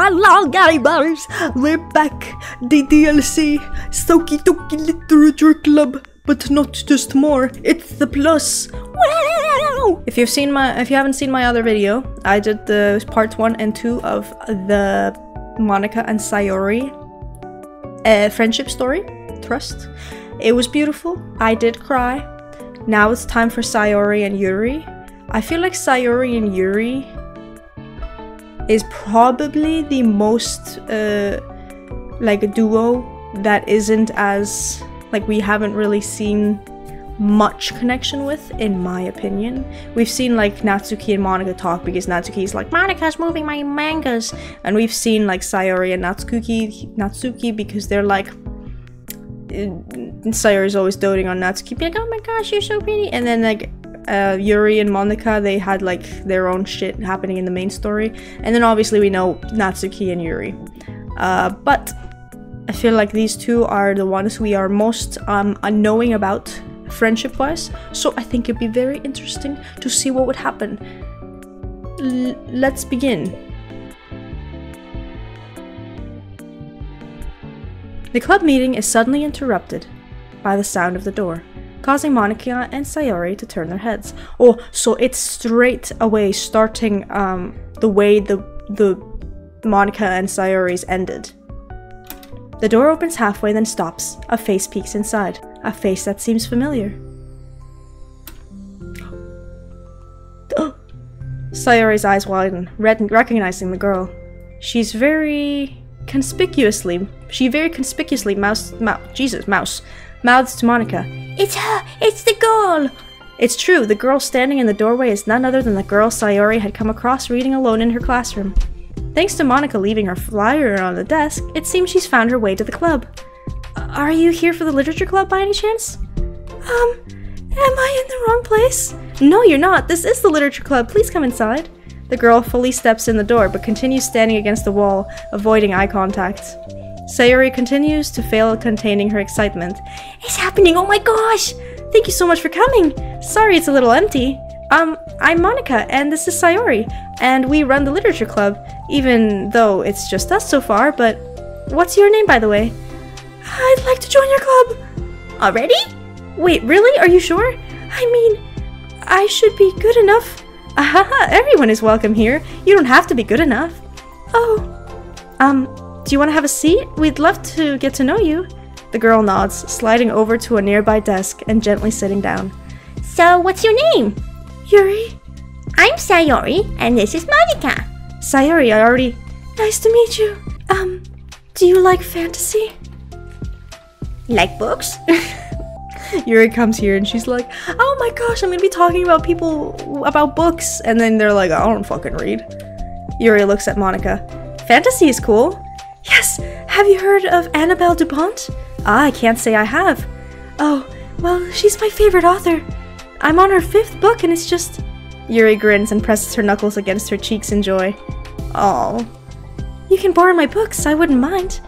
Hello gamers! We're back! The DLC Doki Doki Literature Club, but not just more, it's the plus! Wow! If you haven't seen my other video, I did the part 1 and 2 of the Monika and Sayori friendship story, Trust. It was beautiful, I did cry. Now it's time for Sayori and Yuri. I feel like Sayori and Yuri is probably the most like a duo that isn't as, like, we haven't really seen much connection with, in my opinion. We've seen like Natsuki and Monika talk because Natsuki's like, Monika's moving my mangas, and we've seen like Sayori and Natsuki because they're like, Sayori's always doting on Natsuki, be like, oh my gosh, you're so pretty, and then like Yuri and Monika, they had like their own shit happening in the main story, and then obviously we know Natsuki and Yuri, but I feel like these two are the ones we are most unknowing about friendship wise, so I think it'd be very interesting to see what would happen. Let's begin. The club meeting is suddenly interrupted by the sound of the door, causing Monika and Sayori to turn their heads. Oh, so it's straight away starting the way the Monika and Sayori's ended. The door opens halfway, then stops. A face peeks inside. A face that seems familiar. Sayori's eyes widen, recognizing the girl. She very conspicuously mouths to Monika. It's her! It's the girl! It's true, the girl standing in the doorway is none other than the girl Sayori had come across reading alone in her classroom. Thanks to Monika leaving her flyer on the desk, it seems she's found her way to the club. Are you here for the literature club by any chance? Am I in the wrong place? No, you're not. This is the literature club. Please come inside. The girl fully steps in the door, but continues standing against the wall, avoiding eye contact. Sayori continues to fail at containing her excitement. It's happening! Oh my gosh! Thank you so much for coming! Sorry it's a little empty. I'm Monika, and this is Sayori, and we run the literature club, even though it's just us so far, but what's your name, by the way? I'd like to join your club. Already? Wait, really? Are you sure? I mean, I should be good enough. Ahaha, everyone is welcome here. You don't have to be good enough. Oh, do you want to have a seat? We'd love to get to know you. The girl nods, sliding over to a nearby desk and gently sitting down. So, what's your name? Yuri. I'm Sayori, and this is Monika. Sayori, Nice to meet you. Do you like fantasy? Like books? Yuri comes here and she's like, oh my gosh, I'm gonna be talking about books. And then they're like, I don't fucking read. Yuri looks at Monika. Fantasy is cool. Yes, have you heard of Annabelle DuPont? I can't say I have. Oh, well, she's my favorite author. I'm on her 5th book and it's just... Yuri grins and presses her knuckles against her cheeks in joy. Oh. You can borrow my books, I wouldn't mind.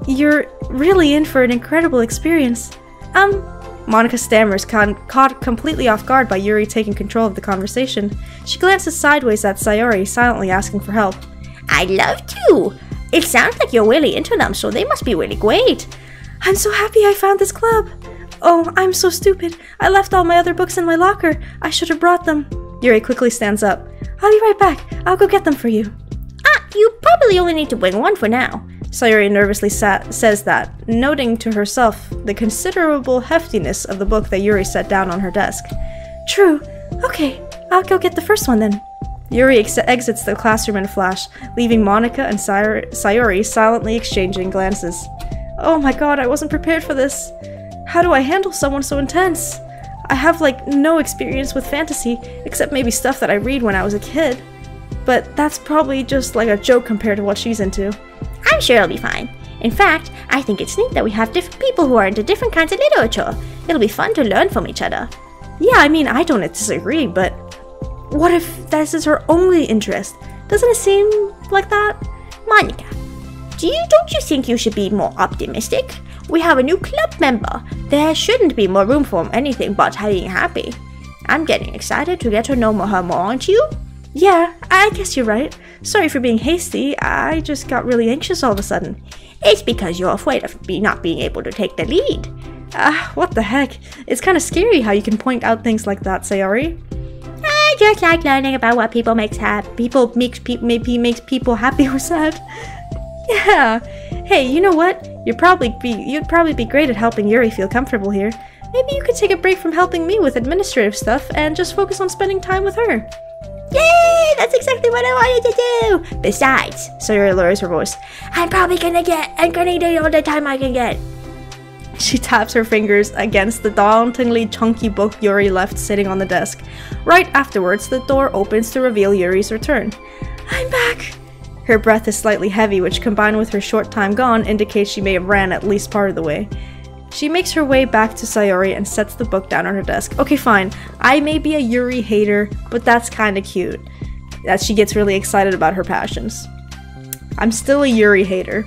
You're really in for an incredible experience. Monika stammers, caught completely off guard by Yuri taking control of the conversation. She glances sideways at Sayori, silently asking for help. I'd love to! It sounds like you're really into them, so they must be really great. I'm so happy I found this club. Oh, I'm so stupid. I left all my other books in my locker. I should have brought them. Yuri quickly stands up. I'll be right back. I'll go get them for you. You probably only need to bring one for now. Sayori nervously says that, noting to herself the considerable heftiness of the book that Yuri set down on her desk. True. Okay, I'll go get the first one then. Yuri exits the classroom in a flash, leaving Monika and Sayori silently exchanging glances. Oh my god, I wasn't prepared for this. How do I handle someone so intense? I have like no experience with fantasy, except maybe stuff that I read when I was a kid. But that's probably just like a joke compared to what she's into. I'm sure it'll be fine. In fact, I think it's neat that we have different people who are into different kinds of literature. It'll be fun to learn from each other. Yeah, I mean, I don't disagree, but what if this is her only interest? Doesn't it seem like that? Monika, don't you think you should be more optimistic? We have a new club member. There shouldn't be more room for anything but being happy. I'm getting excited to get to know her more, aren't you? Yeah, I guess you're right. Sorry for being hasty, I just got really anxious all of a sudden. It's because you're afraid of not being able to take the lead. What the heck? It's kind of scary how you can point out things like that, Sayori. I just like learning about what people makes people happy or sad. Yeah. Hey, you know what? You'd probably be great at helping Yuri feel comfortable here. Maybe you could take a break from helping me with administrative stuff and just focus on spending time with her. Yay! That's exactly what I wanted to do! Besides, Sayori lowers her voice, I'm gonna need all the time I can get. She taps her fingers against the dauntingly chunky book Yuri left sitting on the desk. Right afterwards, the door opens to reveal Yuri's return. I'm back! Her breath is slightly heavy, which combined with her short time gone indicates she may have ran at least part of the way. She makes her way back to Sayori and sets the book down on her desk. Okay, fine. I may be a Yuri hater, but that's kinda cute. That she gets really excited about her passions. I'm still a Yuri hater.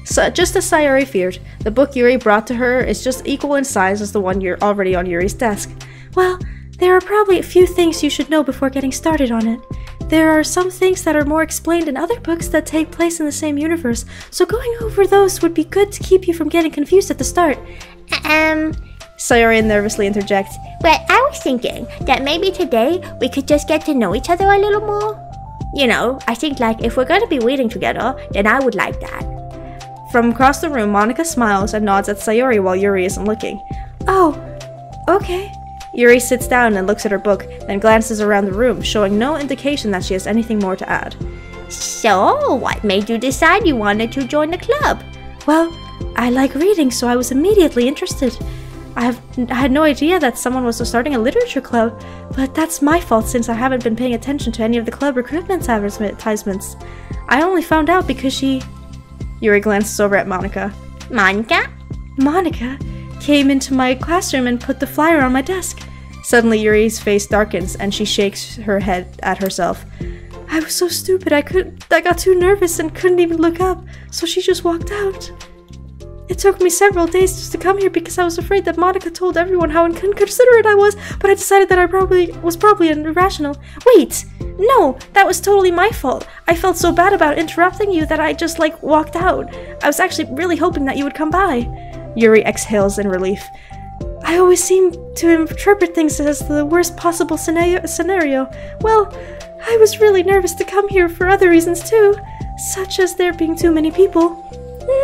So, just as Sayori feared, the book Yuri brought to her is just equal in size as the one you're already on Yuri's desk. Well, there are probably a few things you should know before getting started on it. There are some things that are more explained in other books that take place in the same universe, so going over those would be good to keep you from getting confused at the start. Sayori nervously interjects. Well, I was thinking that maybe today we could just get to know each other a little more. You know, I think like if we're gonna be reading together, then I would like that. From across the room, Monika smiles and nods at Sayori while Yuri isn't looking. Oh, okay. Yuri sits down and looks at her book, then glances around the room, showing no indication that she has anything more to add. So, what made you decide you wanted to join the club? Well, I like reading, so I was immediately interested. I had no idea that someone was starting a literature club, but that's my fault since I haven't been paying attention to any of the club recruitment advertisements. I only found out because she... Yuri glances over at Monika. Monika? Monika came into my classroom and put the flyer on my desk. Suddenly Yuri's face darkens and she shakes her head at herself. I was so stupid, I got too nervous and couldn't even look up, so she just walked out. It took me several days just to come here because I was afraid that Monika told everyone how inconsiderate I was, but I decided that I was probably irrational. Wait! No, that was totally my fault. I felt so bad about interrupting you that I just walked out. I was actually really hoping that you would come by. Yuri exhales in relief. I always seem to interpret things as the worst possible scenario. Well, I was really nervous to come here for other reasons too, such as there being too many people.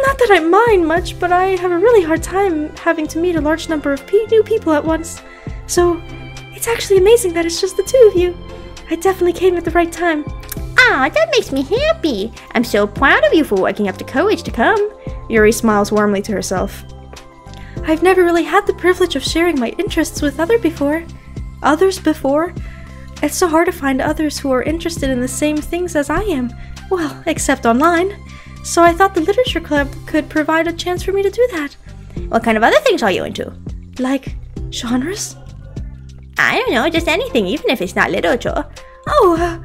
Not that I mind much, but I have a really hard time having to meet a large number of new people at once. So, it's actually amazing that it's just the two of you. I definitely came at the right time. Ah, that makes me happy. I'm so proud of you for working up the courage to come. Yuri smiles warmly to herself. I've never really had the privilege of sharing my interests with others before. It's so hard to find others who are interested in the same things as I am. Well, except online. So I thought the literature club could provide a chance for me to do that. What kind of other things are you into? Like genres? I don't know, just anything, even if it's not literature. Oh,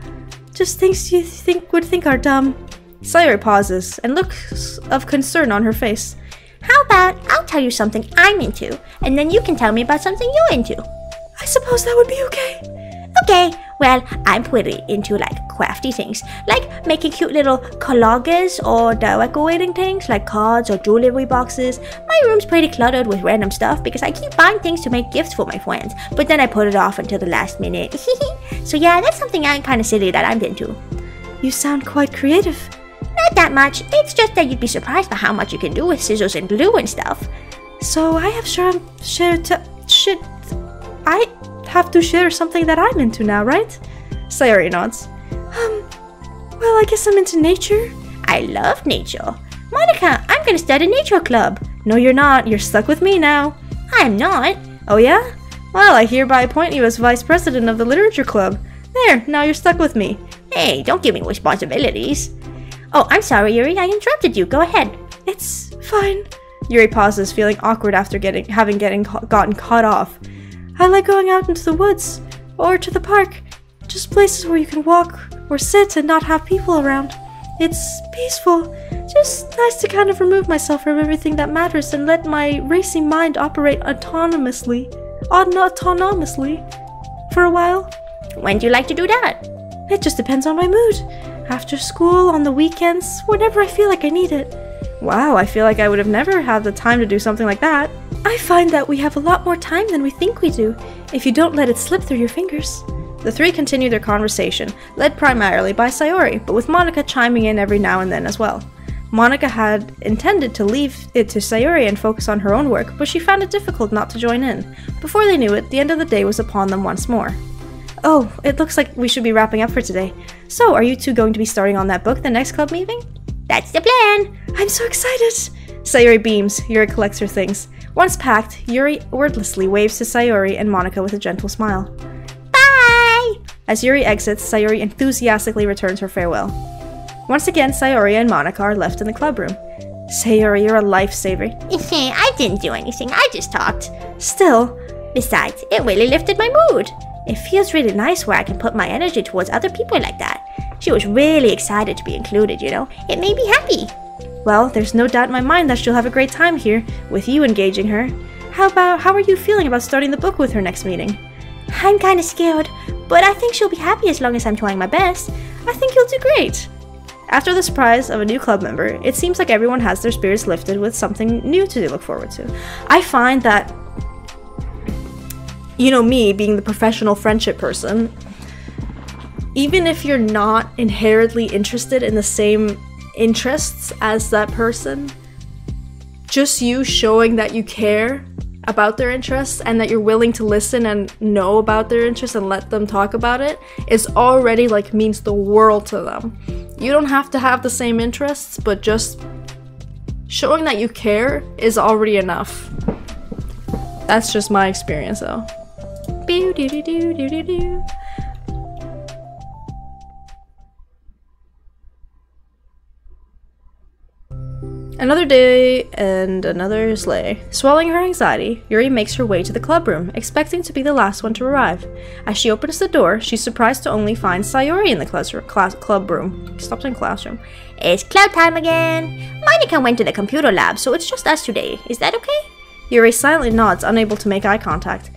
just things you would think are dumb. Sayori pauses and looks of concern on her face. How about I'll tell you something I'm into, and then you can tell me about something you're into? I suppose that would be okay. Okay, well, I'm pretty into crafty things, like making cute little collages or decorating things like cards or jewelry boxes. My room's pretty cluttered with random stuff because I keep buying things to make gifts for my friends, but then I put it off until the last minute. So yeah, that's something kind of silly that I'm into. You sound quite creative. Not that much, it's just that you'd be surprised by how much you can do with scissors and glue and stuff. So I have I have to share something that I'm into now, right? Sayori nods. Well, I guess I'm into nature. I love nature. Monika, I'm gonna start a nature club. No, you're not. You're stuck with me now. I'm not. Oh, yeah? Well, I hereby appoint you as vice president of the literature club. There, now you're stuck with me. Hey, don't give me responsibilities. Oh, I'm sorry, Yuri. I interrupted you. Go ahead. It's fine. Yuri pauses, feeling awkward after having gotten caught off. I like going out into the woods, or to the park. Just places where you can walk or sit and not have people around. It's peaceful. Just nice to kind of remove myself from everything that matters and let my racing mind operate autonomously for a while. When do you like to do that? It just depends on my mood. After school, on the weekends, whenever I feel like I need it. Wow, I feel like I would have never had the time to do something like that. I find that we have a lot more time than we think we do, if you don't let it slip through your fingers. The three continue their conversation, led primarily by Sayori, but with Monika chiming in every now and then as well. Monika had intended to leave it to Sayori and focus on her own work, but she found it difficult not to join in. Before they knew it, the end of the day was upon them once more. Oh, it looks like we should be wrapping up for today. So, are you two going to be starting on that book the next club meeting? That's the plan! I'm so excited! Sayori beams. Yuri collects her things. Once packed, Yuri wordlessly waves to Sayori and Monika with a gentle smile. Bye! As Yuri exits, Sayori enthusiastically returns her farewell. Once again, Sayori and Monika are left in the club room. Sayori, you're a lifesaver. I didn't do anything, I just talked. Still. Besides, it really lifted my mood. It feels really nice where I can put my energy towards other people like that. She was really excited to be included, you know? It made me happy. Well, there's no doubt in my mind that she'll have a great time here, with you engaging her. How are you feeling about starting the book with her next meeting? I'm kinda scared, but I think she'll be happy as long as I'm trying my best. I think you'll do great. After the surprise of a new club member, it seems like everyone has their spirits lifted with something new to look forward to. I find that, you know, me being the professional friendship person, even if you're not inherently interested in the same interests as that person, just you showing that you care about their interests and that you're willing to listen and know about their interests and let them talk about it is already like means the world to them. You don't have to have the same interests, but just showing that you care is already enough. That's just my experience though. Another day and another sleigh. Swallowing her anxiety, Yuri makes her way to the club room, expecting to be the last one to arrive. As she opens the door, she's surprised to only find Sayori in the club room. Stop saying classroom. It's club time again. Monika went to the computer lab, so it's just us today. Is that okay? Yuri silently nods, unable to make eye contact.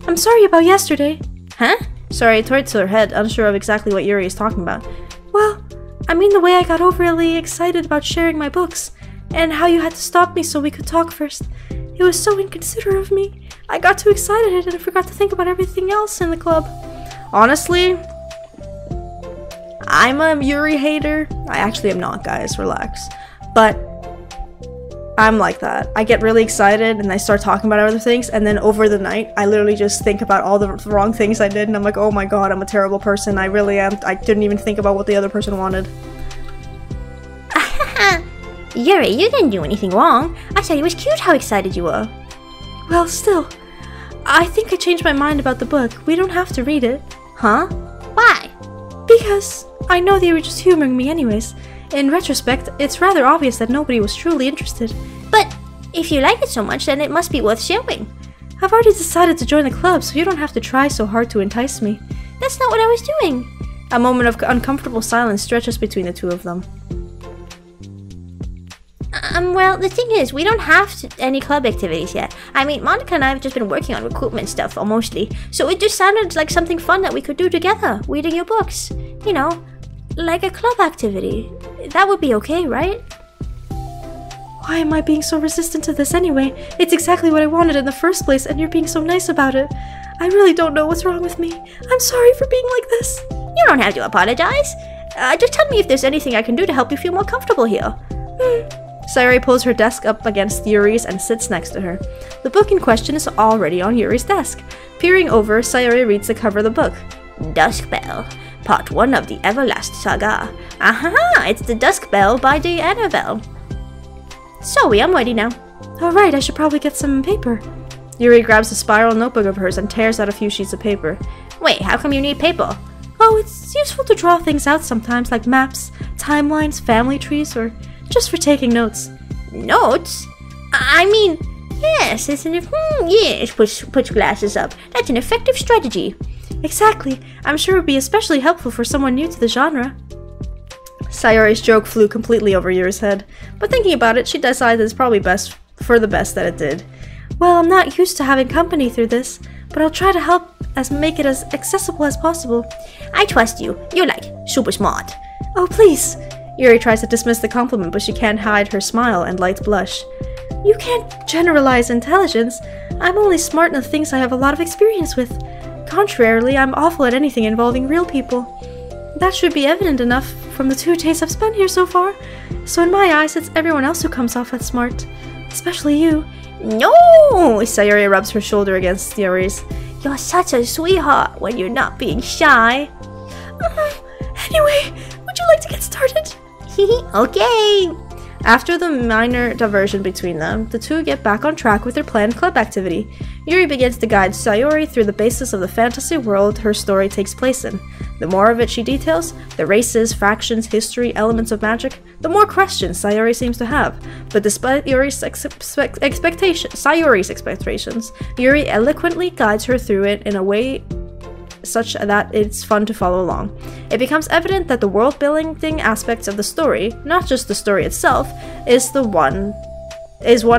I'm sorry about yesterday. Huh? Sorry, tilts her head, unsure of exactly what Yuri is talking about. Well, I mean the way I got overly excited about sharing my books, and how you had to stop me so we could talk first. It was so inconsiderate of me. I got too excited and I forgot to think about everything else in the club. Honestly, I'm a Yuri hater. I actually am not, guys, relax. But I'm like that. I get really excited and I start talking about other things, and then over the night, I literally just think about all the wrong things I did, and I'm like, oh my god, I'm a terrible person. I really am. I didn't even think about what the other person wanted. Yuri, you didn't do anything wrong. I said it was cute how excited you were. Well, still, I think I changed my mind about the book. We don't have to read it. Huh? Why? Because I know they were just humoring me anyways. In retrospect, it's rather obvious that nobody was truly interested. But if you like it so much, then it must be worth showing. I've already decided to join the club, so you don't have to try so hard to entice me. That's not what I was doing. A moment of uncomfortable silence stretches between the two of them. Well, the thing is, we don't have any club activities yet. I mean, Monika and I have just been working on recruitment stuff, mostly. So it just sounded like something fun that we could do together, reading your books. You know, like a club activity. That would be okay, right? Why am I being so resistant to this anyway? It's exactly what I wanted in the first place, and you're being so nice about it. I really don't know what's wrong with me. I'm sorry for being like this. You don't have to apologize. Just tell me if there's anything I can do to help you feel more comfortable here. Sayori pulls her desk up against Yuri's and sits next to her. The book in question is already on Yuri's desk. Peering over, Sayori reads the cover of the book. Dusk Bell, Part 1 of the Everlast Saga. Aha! It's the Dusk Bell by the Annabelle. Sorry, I'm ready now. Alright, I should probably get some paper. Yuri grabs a spiral notebook of hers and tears out a few sheets of paper. Wait, how come you need paper? Oh, it's useful to draw things out sometimes, like maps, timelines, family trees, or just for taking notes. Notes? I mean, yes, isn't it? Yes, put your glasses up. That's an effective strategy. Exactly. I'm sure it would be especially helpful for someone new to the genre. Sayori's joke flew completely over Yuri's head, but thinking about it, she decided it's probably best for the best that it did. Well, I'm not used to having company through this. but I'll try to help make it as accessible as possible. I trust you. You're like super smart. Oh, please. Yuri tries to dismiss the compliment, but she can't hide her smile and light blush. You can't generalize intelligence. I'm only smart in the things I have a lot of experience with. Contrarily, I'm awful at anything involving real people. That should be evident enough from the 2 days I've spent here so far. So in my eyes, it's everyone else who comes off as smart. Especially you. No! Sayori rubs her shoulder against Yuri's. You're such a sweetheart when you're not being shy. Anyway, would you like to get started? Okay. After the minor diversion between them, the two get back on track with their planned club activity. Yuri begins to guide Sayori through the basis of the fantasy world her story takes place in. The more of it she details, the races, factions, history, elements of magic, the more questions Sayori seems to have. But despite Yuri's expectations, Yuri eloquently guides her through it in a way such that it's fun to follow along. It becomes evident that the world-building aspects of the story, not just the story itself, is one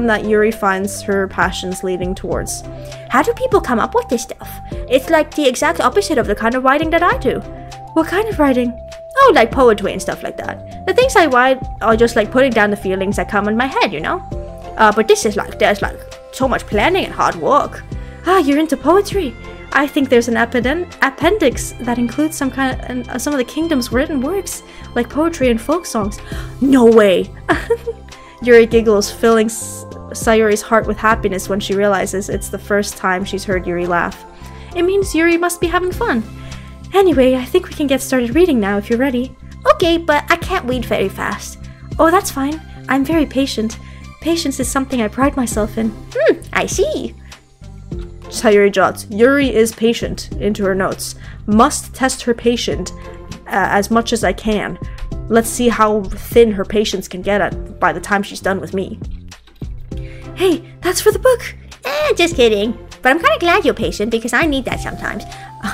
that Yuri finds her passions leading towards. How do people come up with this stuff? It's like the exact opposite of the kind of writing that I do. What kind of writing? Oh, like poetry and stuff like that. The things I write are just like putting down the feelings that come in my head, you know? But this is like, there's like so much planning and hard work. Ah, you're into poetry. I think there's an appendix that includes some of the kingdom's written works, like poetry and folk songs. No way! Yuri giggles, filling Sayori's heart with happiness when she realizes it's the first time she's heard Yuri laugh. It means Yuri must be having fun. Anyway, I think we can get started reading now if you're ready. Okay, but I can't read very fast. Oh, that's fine. I'm very patient. Patience is something I pride myself in. I see. Sayori jots, Yuri is patient, into her notes. Must test her patience as much as I can. Let's see how thin her patience can get at by the time she's done with me. Hey, that's for the book! Just kidding. But I'm kind of glad you're patient because I need that sometimes.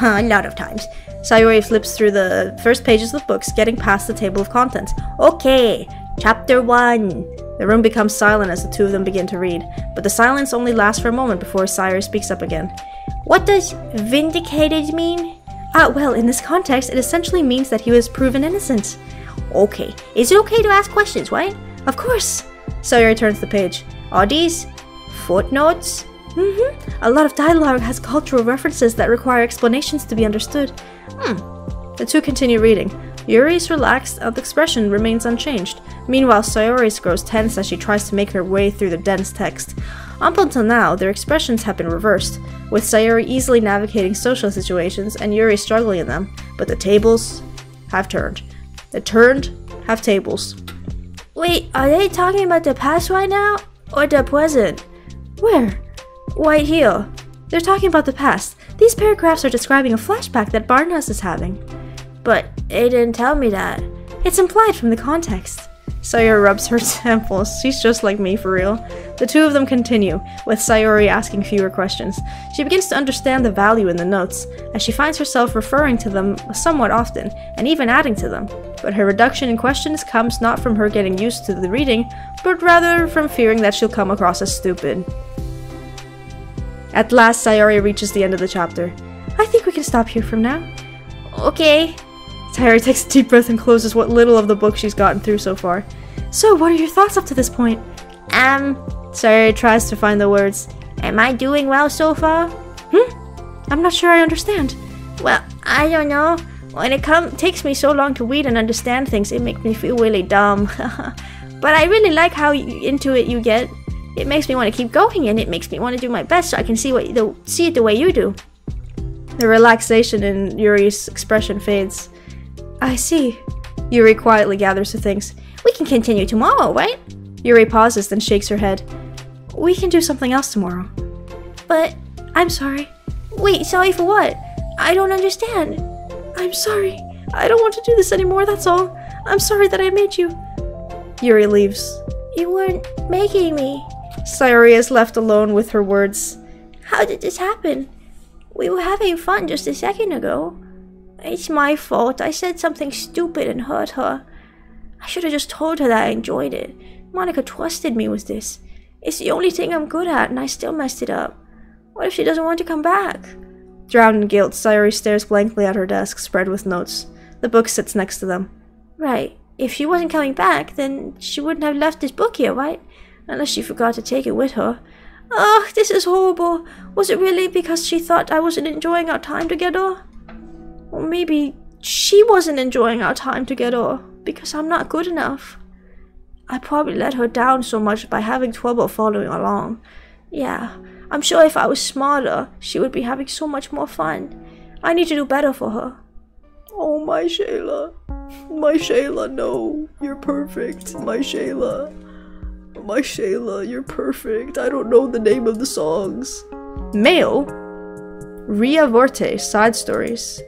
A lot of times. Sayori flips through the first pages of the books, getting past the table of contents. Okay, chapter 1. The room becomes silent as the two of them begin to read, but the silence only lasts for a moment before Sayori speaks up again. What does vindicated mean? Well, in this context, it essentially means that he was proven innocent. Okay. Is it okay to ask questions, right? Of course. Sayori turns the page. Are these footnotes? A lot of dialogue has cultural references that require explanations to be understood. The two continue reading. Yuri's relaxed expression remains unchanged. Meanwhile, Sayori's grows tense as she tries to make her way through the dense text. Up until now, their expressions have been reversed, with Sayori easily navigating social situations and Yuri struggling in them, but the tables have turned. The turned have tables. Wait, are they talking about the past right now? Or the present? Where? Right here. They're talking about the past. These paragraphs are describing a flashback that Barnhouse is having. But it didn't tell me that. It's implied from the context. Sayori rubs her temples. She's just like me, for real. The two of them continue, with Sayori asking fewer questions. She begins to understand the value in the notes, as she finds herself referring to them somewhat often, and even adding to them. But her reduction in questions comes not from her getting used to the reading, but rather from fearing that she'll come across as stupid. At last, Sayori reaches the end of the chapter. I think we can stop here from now. Okay. Sayori takes a deep breath and closes what little of the book she's gotten through so far. So, what are your thoughts up to this point? Sayori tries to find the words. Am I doing well so far? I'm not sure I understand. Well, I don't know. When it takes me so long to read and understand things, it makes me feel really dumb. But I really like how into it you get. It makes me want to keep going, and it makes me want to do my best so I can see it the way you do. The relaxation in Yuri's expression fades. I see. Yuri quietly gathers her things. We can continue tomorrow, right? Yuri pauses, then shakes her head. We can do something else tomorrow. But I'm sorry. Wait, sorry for what? I don't understand. I'm sorry. I don't want to do this anymore, that's all. I'm sorry that I made you. Yuri leaves. You weren't making me. Sayori is left alone with her words. How did this happen? We were having fun just a second ago. It's my fault. I said something stupid and hurt her. I should have just told her that I enjoyed it. Monica trusted me with this. It's the only thing I'm good at, and I still messed it up. What if she doesn't want to come back? Drowned in guilt, Sayori stares blankly at her desk, spread with notes. The book sits next to them. Right. If she wasn't coming back, then she wouldn't have left this book here, right? Unless she forgot to take it with her. Ugh, this is horrible. Was it really because she thought I wasn't enjoying our time together? Or maybe she wasn't enjoying our time together because I'm not good enough. I probably let her down so much by having trouble following along. Yeah, I'm sure if I was smarter, she would be having so much more fun. I need to do better for her. Oh, my Shayla. My Shayla, no. You're perfect. My Shayla. My Shayla, you're perfect. I don't know the name of the songs. Mail? Ria Vorte, Side Stories.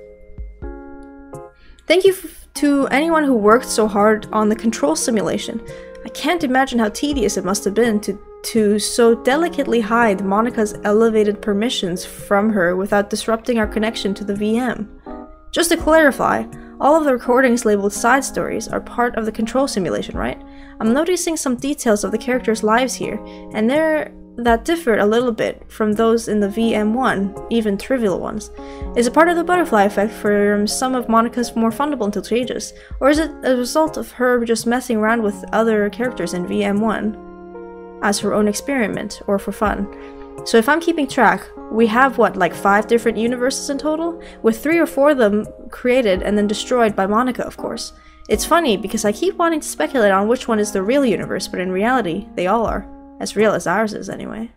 Thank you to anyone who worked so hard on the control simulation. I can't imagine how tedious it must have been to so delicately hide Monika's elevated permissions from her without disrupting our connection to the VM. Just to clarify, all of the recordings labeled side stories are part of the control simulation, right? I'm noticing some details of the characters' lives here, and that differed a little bit from those in the VM1, even trivial ones. Is it part of the butterfly effect from some of Monika's more fundamental changes, or is it a result of her just messing around with other characters in VM1 as her own experiment, or for fun? So if I'm keeping track, we have what, like 5 different universes in total? With 3 or 4 of them created and then destroyed by Monika, of course. It's funny because I keep wanting to speculate on which one is the real universe, but in reality, they all are. As real as ours is, anyway.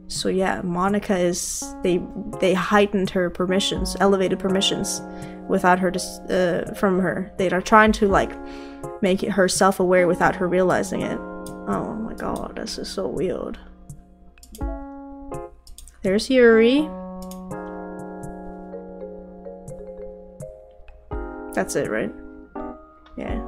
So yeah, Monika is... They heightened her permissions, elevated permissions, without her, from her. They are trying to, like, make her self-aware without her realizing it. Oh my god, this is so weird. There's Yuri. That's it, right? Yeah.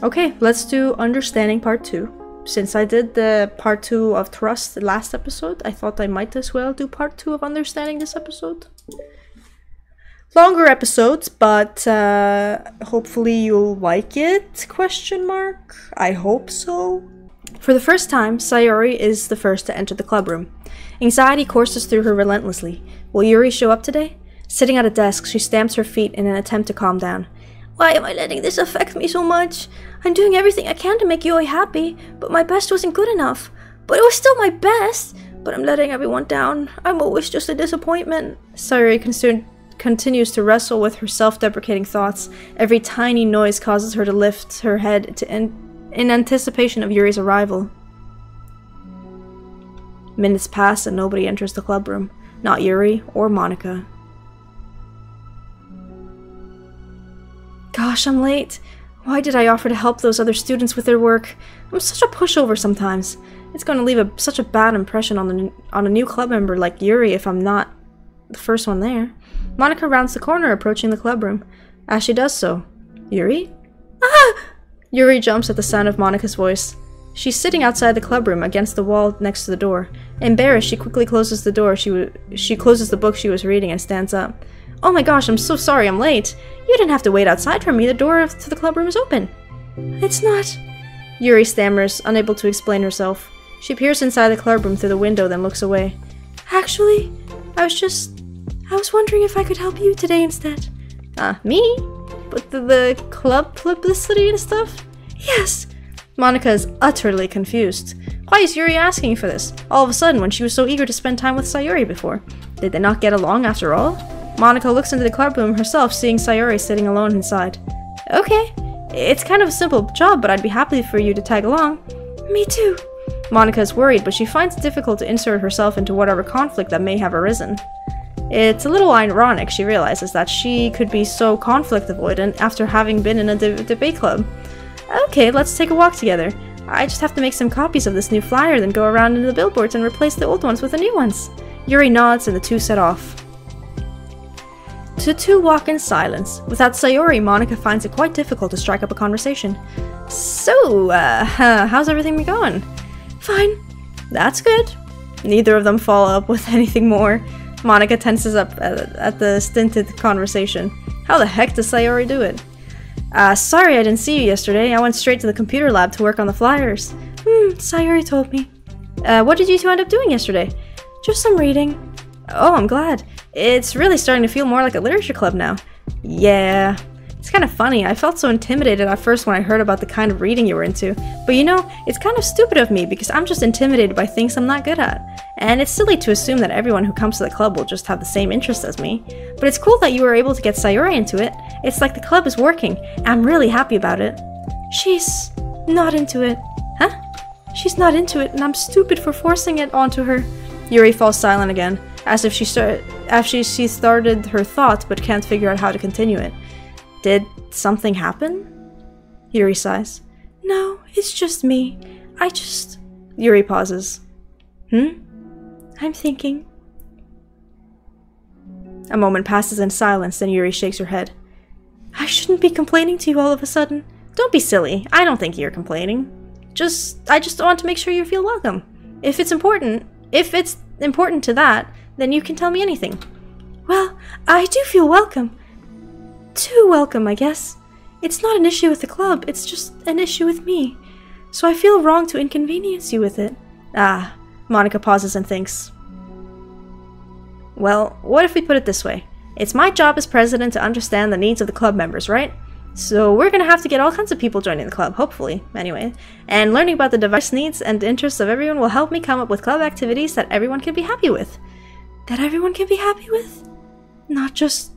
Okay, let's do Understanding Part 2. Since I did the Part 2 of Trust last episode, I thought I might as well do Part 2 of Understanding this episode. Longer episodes, but hopefully you'll like it, question mark? I hope so. For the first time, Sayori is the first to enter the clubroom. Anxiety courses through her relentlessly. Will Yuri show up today? Sitting at a desk, she stamps her feet in an attempt to calm down. Why am I letting this affect me so much? I'm doing everything I can to make Yuri happy, but my best wasn't good enough. But it was still my best! But I'm letting everyone down. I'm always just a disappointment. Sayori continues to wrestle with her self-deprecating thoughts. Every tiny noise causes her to lift her head in anticipation of Yuri's arrival. Minutes pass and nobody enters the clubroom. Not Yuri or Monika. Gosh, I'm late. Why did I offer to help those other students with their work? I'm such a pushover sometimes. It's going to leave such a bad impression on a new club member like Yuri if I'm not the first one there. Monika rounds the corner, approaching the clubroom. As she does so, Yuri? Ah! Yuri jumps at the sound of Monika's voice. She's sitting outside the clubroom against the wall next to the door. Embarrassed, she quickly closes the door. She closes the book she was reading and stands up. Oh my gosh, I'm so sorry I'm late. You didn't have to wait outside for me. The door to the clubroom is open. It's not... Yuri stammers, unable to explain herself. She peers inside the clubroom through the window, then looks away. Actually, I was wondering if I could help you today instead. Me? With the club publicity and stuff? Yes. Monika is utterly confused. Why is Yuri asking for this? All of a sudden, when she was so eager to spend time with Sayori before. Did they not get along after all? Monika looks into the clubroom herself, seeing Sayori sitting alone inside. Okay. It's kind of a simple job, but I'd be happy for you to tag along. Me too. Monika is worried, but she finds it difficult to insert herself into whatever conflict that may have arisen. It's a little ironic, she realizes, that she could be so conflict avoidant after having been in a debate club. Okay, let's take a walk together. I just have to make some copies of this new flyer, then go around into the billboards and replace the old ones with the new ones. Yuri nods and the two set off. The two walk in silence. Without Sayori, Monika finds it quite difficult to strike up a conversation. So, how's everything been going? Fine. That's good. Neither of them follow up with anything more. Monika tenses up at the stinted conversation. How the heck does Sayori do it? Sorry I didn't see you yesterday. I went straight to the computer lab to work on the flyers. Sayori told me. What did you two end up doing yesterday? Just some reading. Oh, I'm glad. It's really starting to feel more like a literature club now. Yeah. It's kind of funny. I felt so intimidated at first when I heard about the kind of reading you were into. But you know, it's kind of stupid of me because I'm just intimidated by things I'm not good at. And it's silly to assume that everyone who comes to the club will just have the same interests as me. But it's cool that you were able to get Sayori into it. It's like the club is working. I'm really happy about it. She's not into it. Huh? She's not into it, and I'm stupid for forcing it onto her. Yuri falls silent again, as if she started her thought but can't figure out how to continue it. Did something happen? Yuri sighs. No, it's just me. Yuri pauses. I'm thinking. A moment passes in silence, then Yuri shakes her head. I shouldn't be complaining to you all of a sudden. Don't be silly. I don't think you're complaining. I just want to make sure you feel welcome. If it's important to that, then you can tell me anything. Well, I do feel welcome. Too welcome, I guess. It's not an issue with the club, it's just an issue with me. So I feel wrong to inconvenience you with it. Monica pauses and thinks. Well, what if we put it this way? It's my job as president to understand the needs of the club members, right? So we're gonna have to get all kinds of people joining the club, hopefully, anyway. And learning about the diverse needs and interests of everyone will help me come up with club activities that everyone can be happy with. That everyone can be happy with? Not just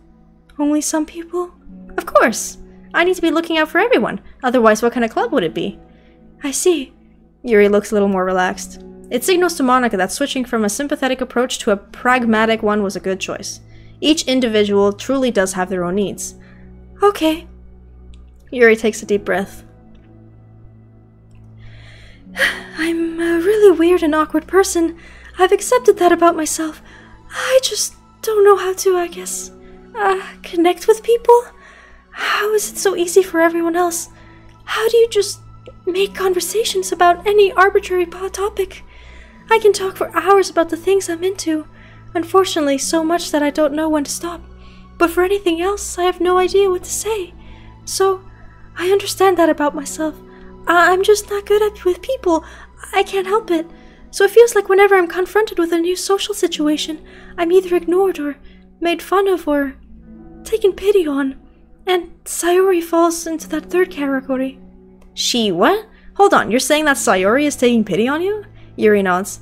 only some people? Of course! I need to be looking out for everyone, otherwise what kind of club would it be? I see. Yuri looks a little more relaxed. It signals to Monica that switching from a sympathetic approach to a pragmatic one was a good choice. Each individual truly does have their own needs. Okay. Yuri takes a deep breath. I'm a really weird and awkward person. I've accepted that about myself. I just don't know how to, I guess, connect with people? How is it so easy for everyone else? How do you just make conversations about any arbitrary topic? I can talk for hours about the things I'm into. Unfortunately, so much that I don't know when to stop. But for anything else, I have no idea what to say. So, I understand that about myself. I'm just not good with people. I can't help it. So it feels like whenever I'm confronted with a new social situation, I'm either ignored or made fun of or taken pity on. And Sayori falls into that third category. She what? Hold on, you're saying that Sayori is taking pity on you? Yuri nods.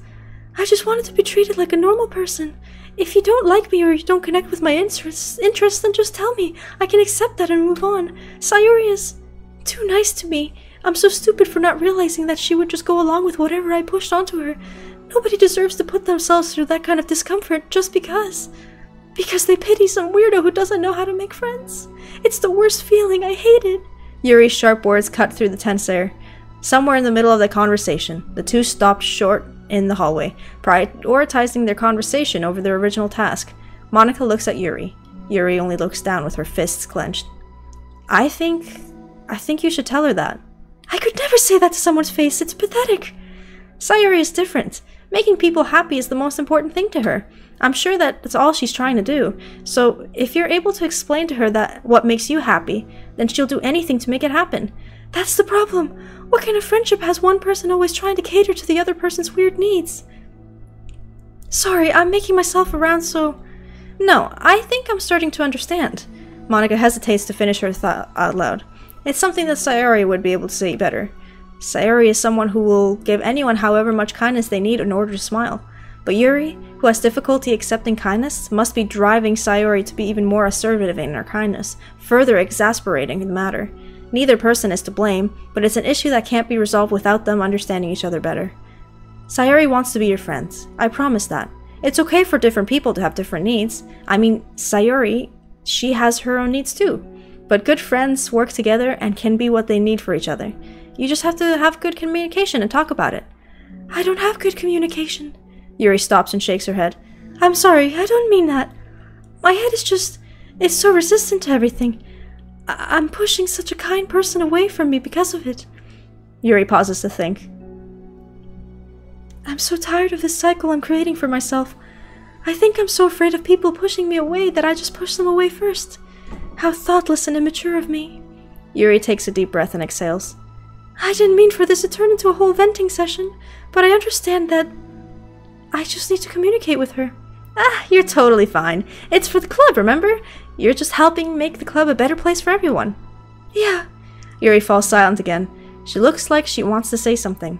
I just wanted to be treated like a normal person. If you don't like me or you don't connect with my interests, then just tell me. I can accept that and move on. Sayori is too nice to me. I'm so stupid for not realizing that she would just go along with whatever I pushed onto her. Nobody deserves to put themselves through that kind of discomfort just because. Because they pity some weirdo who doesn't know how to make friends. It's the worst feeling. I hate it. Yuri's sharp words cut through the tense air. Somewhere in the middle of the conversation, the two stopped short in the hallway, prioritizing their conversation over their original task. Monica looks at Yuri. Yuri only looks down with her fists clenched. I think you should tell her that. I could never say that to someone's face. It's pathetic. Sayori is different. Making people happy is the most important thing to her. I'm sure that that's all she's trying to do. So if you're able to explain to her that what makes you happy, then she'll do anything to make it happen. That's the problem. What kind of friendship has one person always trying to cater to the other person's weird needs? Sorry, I'm making myself around so... No, I think I'm starting to understand. Monica hesitates to finish her thought out loud. It's something that Sayori would be able to say better. Sayori is someone who will give anyone however much kindness they need in order to smile. But Yuri, who has difficulty accepting kindness, must be driving Sayori to be even more assertive in her kindness, further exasperating the matter. Neither person is to blame, but it's an issue that can't be resolved without them understanding each other better. Sayori wants to be your friend. I promise that. It's okay for different people to have different needs. I mean, Sayori, she has her own needs too. But good friends work together and can be what they need for each other. You just have to have good communication and talk about it. I don't have good communication. Yuri stops and shakes her head. I'm sorry, I don't mean that. My head is it's so resistant to everything. I'm pushing such a kind person away from me because of it. Yuri pauses to think. I'm so tired of this cycle I'm creating for myself. I think I'm so afraid of people pushing me away that I just push them away first. How thoughtless and immature of me. Yuri takes a deep breath and exhales. I didn't mean for this to turn into a whole venting session, but I understand that I just need to communicate with her. Ah, you're totally fine. It's for the club, remember? You're just helping make the club a better place for everyone. Yeah. Yuri falls silent again. She looks like she wants to say something.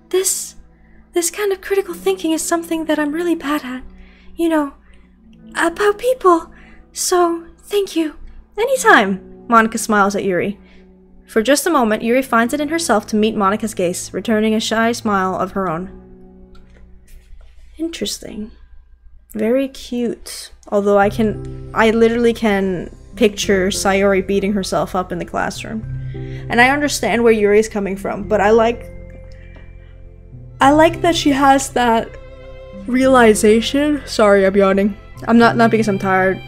This kind of critical thinking is something that I'm really bad at. You know, about people. So, thank you. Anytime. Monica smiles at Yuri. For just a moment, Yuri finds it in herself to meet Monica's gaze, returning a shy smile of her own. Interesting. Very cute. Although I literally can picture Sayori beating herself up in the classroom. And I understand where Yuri is coming from, but I like that she has that realization. Sorry, I'm yawning. I'm not because I'm tired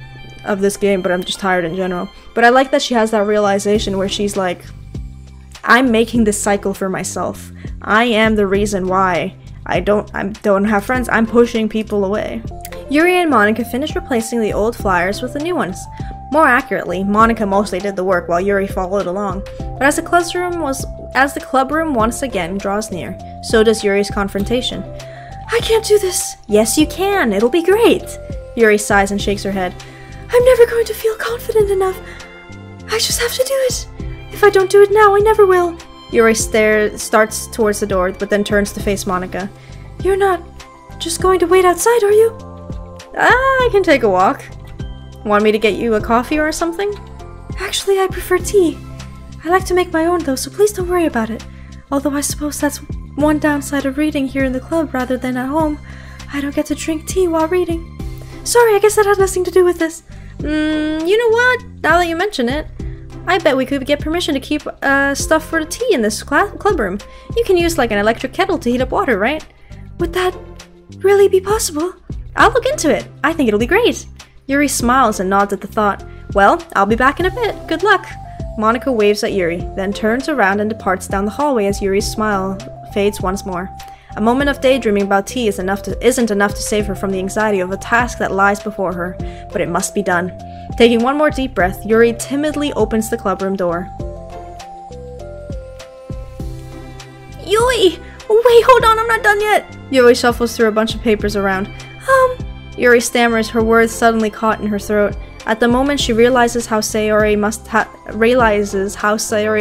of this game, but I'm just tired in general. But I like that she has that realization where she's like, I'm making this cycle for myself. I am the reason why I don't have friends. I'm pushing people away. Yuri and Monica finished replacing the old flyers with the new ones. More accurately, Monica mostly did the work while Yuri followed along. But as the club room once again draws near, so does Yuri's confrontation. I can't do this. Yes, you can. It'll be great. Yuri sighs and shakes her head. I'm never going to feel confident enough. I just have to do it. If I don't do it now, I never will. Yuri starts towards the door, but then turns to face Monica. You're not just going to wait outside, are you? I can take a walk. Want me to get you a coffee or something? Actually, I prefer tea. I like to make my own though, so please don't worry about it. Although I suppose that's one downside of reading here in the club rather than at home. I don't get to drink tea while reading. Sorry, I guess that had nothing to do with this. You know what? Now that you mention it, I bet we could get permission to keep stuff for the tea in this club room. You can use like an electric kettle to heat up water, right? Would that really be possible? I'll look into it. I think it'll be great. Yuri smiles and nods at the thought. Well, I'll be back in a bit. Good luck. Monica waves at Yuri, then turns around and departs down the hallway as Yuri's smile fades once more. A moment of daydreaming about tea isn't enough to save her from the anxiety of a task that lies before her, but it must be done. Taking one more deep breath, Yuri timidly opens the clubroom door. Yuri! Wait, hold on, I'm not done yet! Yuri shuffles through a bunch of papers around. Yuri stammers, her words suddenly caught in her throat. At the moment, she realizes how Sayori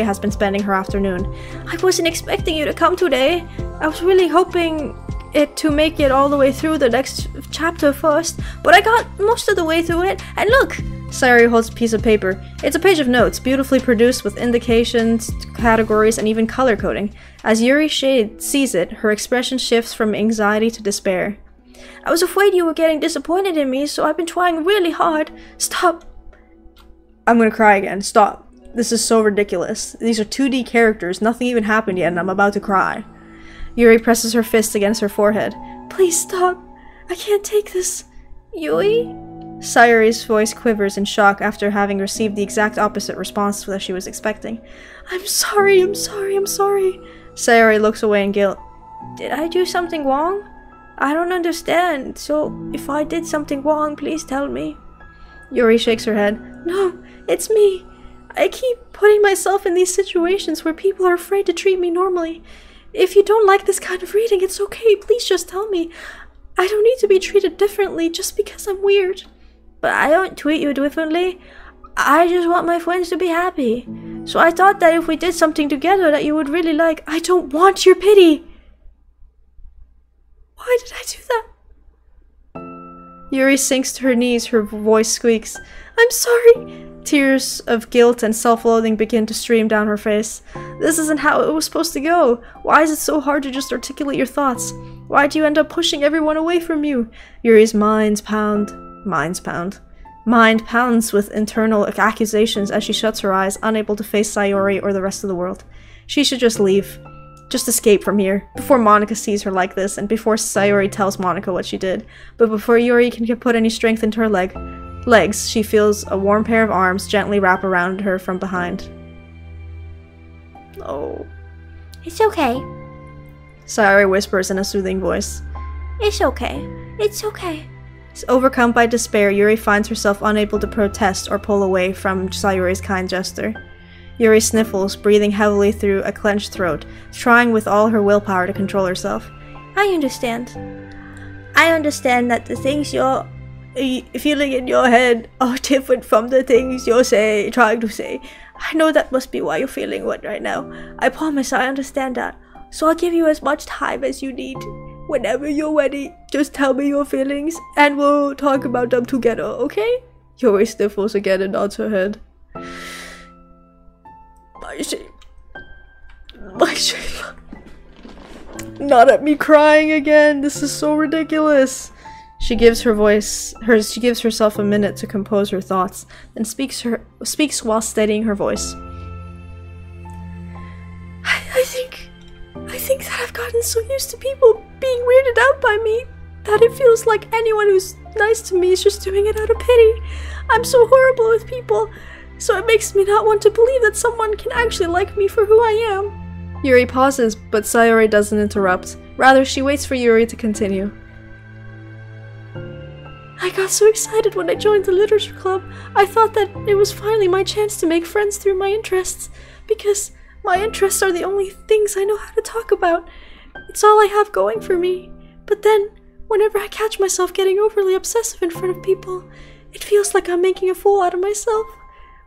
has been spending her afternoon. I wasn't expecting you to come today. I was really hoping to make it all the way through the next chapter first, but I got most of the way through it, and look! Sayori holds a piece of paper. It's a page of notes, beautifully produced with indications, categories, and even color coding. As Yuri sees it, her expression shifts from anxiety to despair. I was afraid you were getting disappointed in me, so I've been trying really hard. Stop. I'm gonna cry again. Stop. This is so ridiculous. These are 2D characters, nothing even happened yet, and I'm about to cry. Yuri presses her fist against her forehead. Please stop. I can't take this. Yuri? Sayori's voice quivers in shock after having received the exact opposite response that she was expecting. I'm sorry. Sayori looks away in guilt. Did I do something wrong? I don't understand, so if I did something wrong, please tell me. Yuri shakes her head. No, it's me. I keep putting myself in these situations where people are afraid to treat me normally. If you don't like this kind of reading, it's okay, please just tell me. I don't need to be treated differently just because I'm weird. But I don't treat you differently. I just want my friends to be happy. So I thought that if we did something together that you would really like. I don't want your pity. Why did I do that? Yuri sinks to her knees, her voice squeaks. I'm sorry. Tears of guilt and self-loathing begin to stream down her face. This isn't how it was supposed to go. Why is it so hard to just articulate your thoughts? Why do you end up pushing everyone away from you? Yuri's mind pounds with internal accusations as she shuts her eyes, unable to face Sayori or the rest of the world. She should just leave. Just escape from here, before Monica sees her like this, and before Sayori tells Monica what she did. But before Yuri can put any strength into her legs, she feels a warm pair of arms gently wrap around her from behind. Oh. It's okay. Sayori whispers in a soothing voice. It's okay. It's okay. Overcome by despair, Yuri finds herself unable to protest or pull away from Sayori's kind gesture. Yuri sniffles, breathing heavily through a clenched throat, trying with all her willpower to control herself. I understand. I understand that the things you're feeling in your head are different from the things you're trying to say. I know that must be why you're feeling what right now. I promise I understand that. So I'll give you as much time as you need. Whenever you're ready, just tell me your feelings and we'll talk about them together, okay? Yuri sniffles again and nods her head. My Shayla. Not at me crying again. This is so ridiculous. She gives herself a minute to compose her thoughts, then speaks while steadying her voice. I think that I've gotten so used to people being weirded out by me that it feels like anyone who's nice to me is just doing it out of pity. I'm so horrible with people, so it makes me not want to believe that someone can actually like me for who I am. Yuri pauses, but Sayori doesn't interrupt. Rather, she waits for Yuri to continue. I got so excited when I joined the literature club. I thought that it was finally my chance to make friends through my interests, because my interests are the only things I know how to talk about. It's all I have going for me. But then, whenever I catch myself getting overly obsessive in front of people, it feels like I'm making a fool out of myself.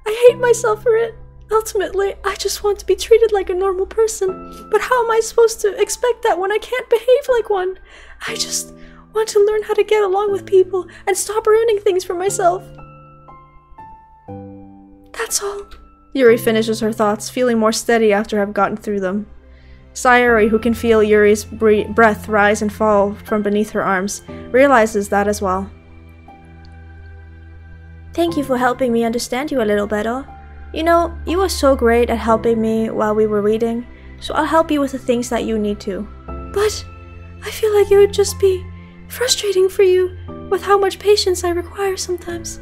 I hate myself for it. Ultimately, I just want to be treated like a normal person. But how am I supposed to expect that when I can't behave like one? I just want to learn how to get along with people and stop ruining things for myself. That's all. Yuri finishes her thoughts, feeling more steady after having gotten through them. Sayori, who can feel Yuri's breath rise and fall from beneath her arms, realizes that as well. Thank you for helping me understand you a little better. You know, you were so great at helping me while we were reading, so I'll help you with the things that you need to. But I feel like it would just be frustrating for you with how much patience I require sometimes.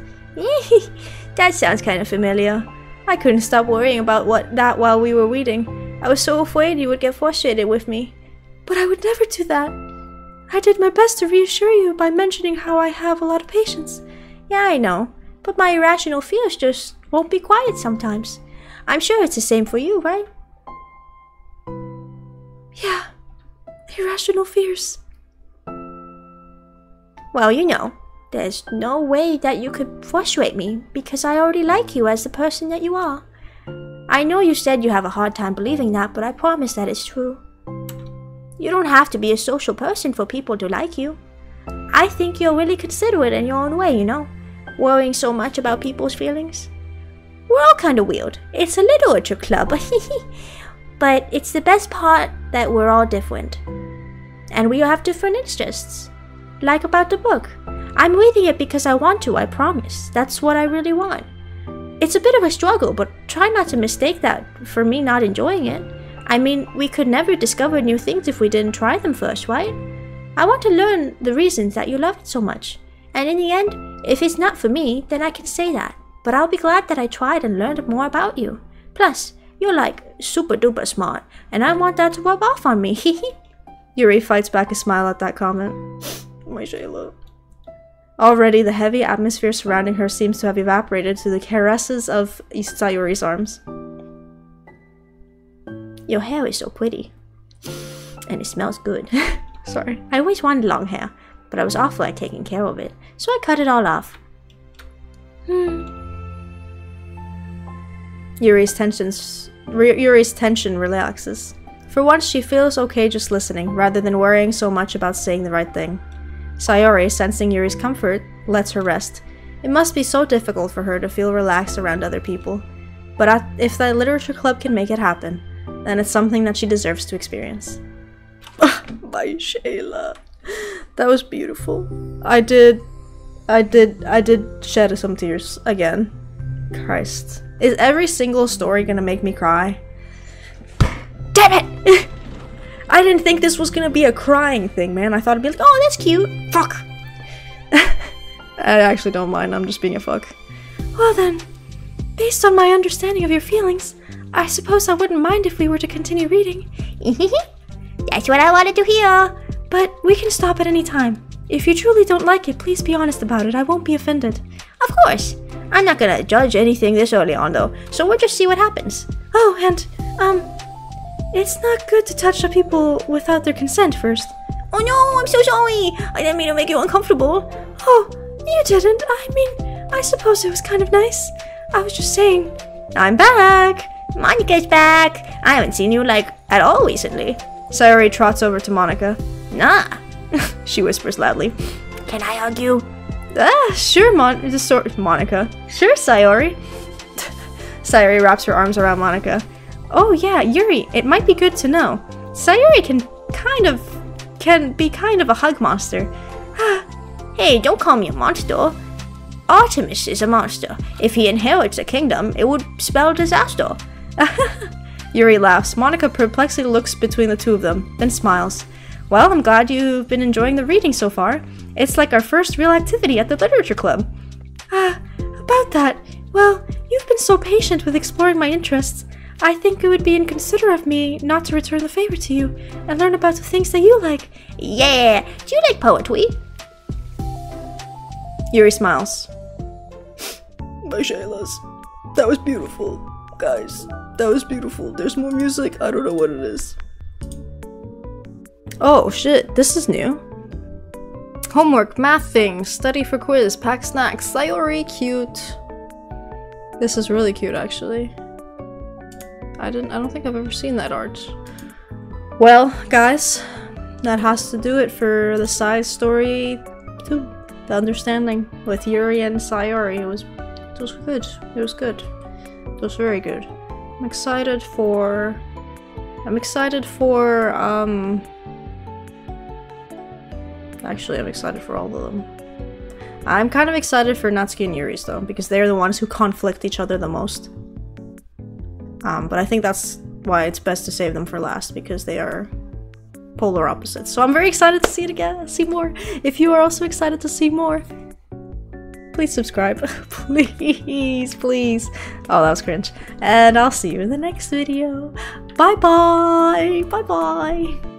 That sounds kind of familiar. I couldn't stop worrying about that while we were reading. I was so afraid you would get frustrated with me. But I would never do that. I did my best to reassure you by mentioning how I have a lot of patience. Yeah, I know. But my irrational fears just won't be quiet sometimes. I'm sure it's the same for you, right? Yeah. Irrational fears. Well, you know, there's no way that you could frustrate me because I already like you as the person that you are. I know you said you have a hard time believing that, but I promise that it's true. You don't have to be a social person for people to like you. I think you're really considerate in your own way, you know, worrying so much about people's feelings. We're all kind of weird. It's a literature club, but it's the best part that we're all different. And we have different interests. Like about the book. I'm reading it because I want to, I promise. That's what I really want. It's a bit of a struggle, but try not to mistake that for me not enjoying it. I mean, we could never discover new things if we didn't try them first, right? I want to learn the reasons that you love it so much. And in the end, if it's not for me, then I can say that. But I'll be glad that I tried and learned more about you. Plus, you're like super duper smart, and I want that to rub off on me. Yuri fights back a smile at that comment. My Shayla. Already, the heavy atmosphere surrounding her seems to have evaporated to the caresses of Sayori's arms. Your hair is so pretty. And it smells good. Sorry. I always wanted long hair, but I was awful at taking care of it, so I cut it all off. Yuri's tension relaxes. For once, she feels okay just listening, rather than worrying so much about saying the right thing. Sayori, sensing Yuri's comfort, lets her rest. It must be so difficult for her to feel relaxed around other people. But if the literature club can make it happen, then it's something that she deserves to experience. My Shayla. That was beautiful. I did shed some tears again. Christ. Is every single story gonna make me cry? Damn it! I didn't think this was gonna be a crying thing, man. I thought it'd be like, oh, that's cute. Fuck. I actually don't mind. I'm just being a fuck. Well then, based on my understanding of your feelings, I suppose I wouldn't mind if we were to continue reading. That's what I wanted to hear. But we can stop at any time. If you truly don't like it, please be honest about it. I won't be offended. Of course. I'm not gonna judge anything this early on though, so we'll just see what happens. Oh, and, it's not good to touch on people without their consent first. Oh no, I'm so sorry. I didn't mean to make you uncomfortable. Oh, you didn't. I mean, I suppose it was kind of nice. I was just saying. I'm back! Monica's back. I haven't seen you, like, at all recently. Sayori trots over to Monica. Nah. She whispers loudly. Can I hug you? Sure, Monica. Sure, Sayori. Sayori wraps her arms around Monica. Oh yeah, Yuri, it might be good to know. Sayori can be kind of a hug monster. Hey, don't call me a monster. Artemis is a monster. If he inherits a kingdom, it would spell disaster. Yuri laughs. Monica perplexedly looks between the two of them, then smiles. Well, I'm glad you've been enjoying the reading so far. It's like our first real activity at the literature club. About that, well, you've been so patient with exploring my interests. I think it would be inconsiderate of me not to return the favor to you and learn about the things that you like. Yeah, do you like poetry? Yuri smiles. My Shaylas. That was beautiful. Guys, that was beautiful. There's more music. I don't know what it is. Oh shit, this is new. Homework, math things, study for quiz, pack snacks, Sayori, cute. This is really cute actually. I don't think I've ever seen that art. Well, guys, that has to do it for the side story 2. The understanding with Yuri and Sayori. It was good. It was good. It was very good. I'm excited for actually, I'm excited for all of them. I'm kind of excited for Natsuki and Yuri's though, because they're the ones who conflict each other the most. But I think that's why it's best to save them for last, because they are polar opposites. So I'm very excited to see it again, see more. If you are also excited to see more, please subscribe. Please, please. Oh, that was cringe. And I'll see you in the next video. Bye bye. Bye bye.